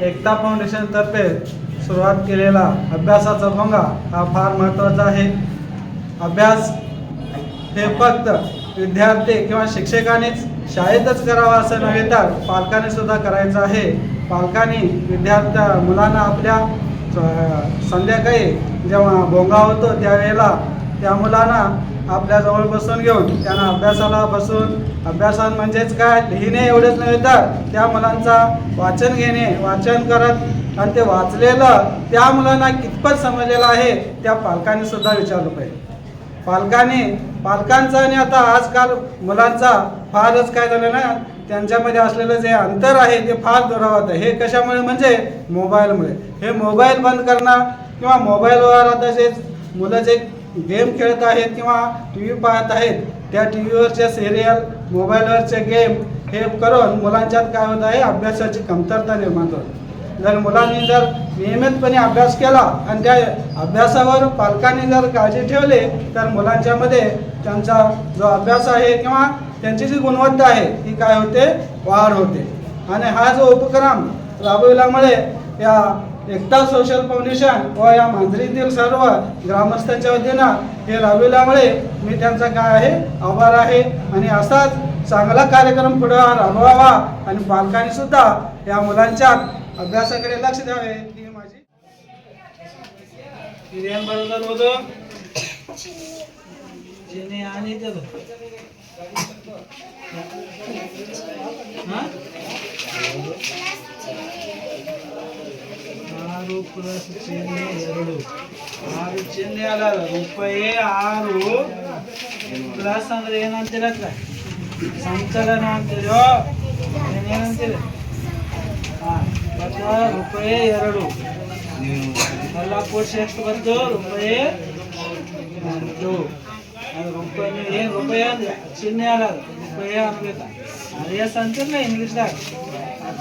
एकता foundation तर्फे सुरुवात केलेला अभ्यासाचा भोंगा हा फार महत्त्वाचा आहे. अभ्यास हे फक्त विद्यार्थी किंवा शिक्षकांनीच शाळेतच करावा असं नव्हे तर पालकांनी सुद्धा करायचं आहे. पालकांनी मुलांना आपल्या संध्याकाळी जेव्हा भोंगा होतो त्यावेळेला त्या मुलांना आपल्याजवळ बसून घेऊन त्यांना अभ्यासाला बसून अभ्यासात म्हणजेच काय लिहिणे एवढेच नव्हे तर त्या मुलांचा वाचन करत आणि ते वाचलेलं त्या मुलांना कितपत समजलेलं आहे त्या पालकांनी सुद्धा विचारलं पाहिजे. पालकांचा आणि आता आजकाल मुलांचा फारच काय झालं ना, त्यांच्यामध्ये असलेलं जे अंतर आहे ते फार दुरावत आहे. हे कशामुळे म्हणजे मोबाईलमुळे. हे मोबाईल बंद करणं किंवा मोबाईलवर आता जे मुलं जे गेम खेळत आहेत किंवा टी व्ही पाहत आहेत त्या टी व्हीवरचे सिरियल मोबाईलवरचे गेम हे करून मुलांच्यात काय होत आहे, अभ्यासाची कमतरता निर्माण होते. जर मुलांनी जर नियमितपणे अभ्यास केला आणि त्या अभ्यासावर पालकांनी जर काळजी ठेवली तर मुलांच्यामध्ये त्यांचा जो अभ्यास आहे किंवा त्यांची जी गुणवत्ता आहे ती काय होते, वाढ होते. आणि हा जो उपक्रम राबविल्यामुळे या एकता सोशल फाउंडेशन व या मांजरीतील सर्व ग्रामस्थांच्या वतीनं हे राबविल्यामुळे मी त्यांचा काय आहे, आभार आहे. आणि असाच चांगला कार्यक्रम पुढे राबवावा आणि पालकांनी सुद्धा या मुलांच्या अभ्यासाकडे लक्ष द्यावे ही माझी बरोबर होतो. आणि ಆರು ಪ್ಲಸ್ ಚಿಹ್ನೆ 2 6 ಚಿಹ್ನೆ ಅಲ್ಲ ರೂಪಾಯಿ 6 ಪ್ಲಸ್ ಅಂದ್ರೆ ಏನಂತೀರ ಸಂಚಲನ ಅಂತೀರೋ ಏನಂತೀರಿ ರೂಪಾಯಿ 2 ಎಲ್ಲ ಕೋರ್ಸ್ ಎಷ್ಟು ಬಂತು ರೂಪಾಯಿ 2 ಅದು ರೂಪಾಯಿ ಏನು ರೂಪಾಯಿ ಅಂದ್ರೆ ಚಿಹ್ನೆ ಅಲ್ಲ ರೂಪಾಯಿ ಅನ್ಬೇಕಾ ಅರಿಯಸ್ ಅಂತಿರಲ್ಲ ಇಂಗ್ಲೀಷ್ದಾಗ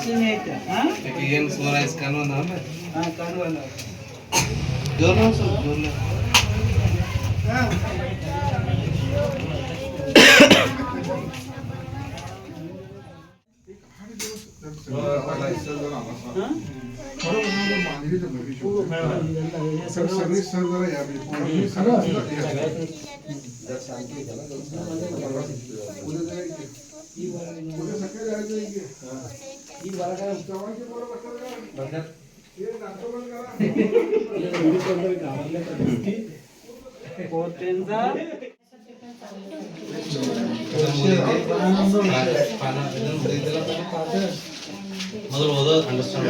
ಚಿಹ್ನೆ ಐತೆ ಏನು ಸೋರೈಸ್ ಕಾನೂನು ಅಲ್ಲ ಕಾನೂನು ಜೋರ್ನ ಜೋರ್ನ ಮೊದಲು ಓದೋದು ಅಂಡರ್ಸ್ಟ್ಯಾಂಡ್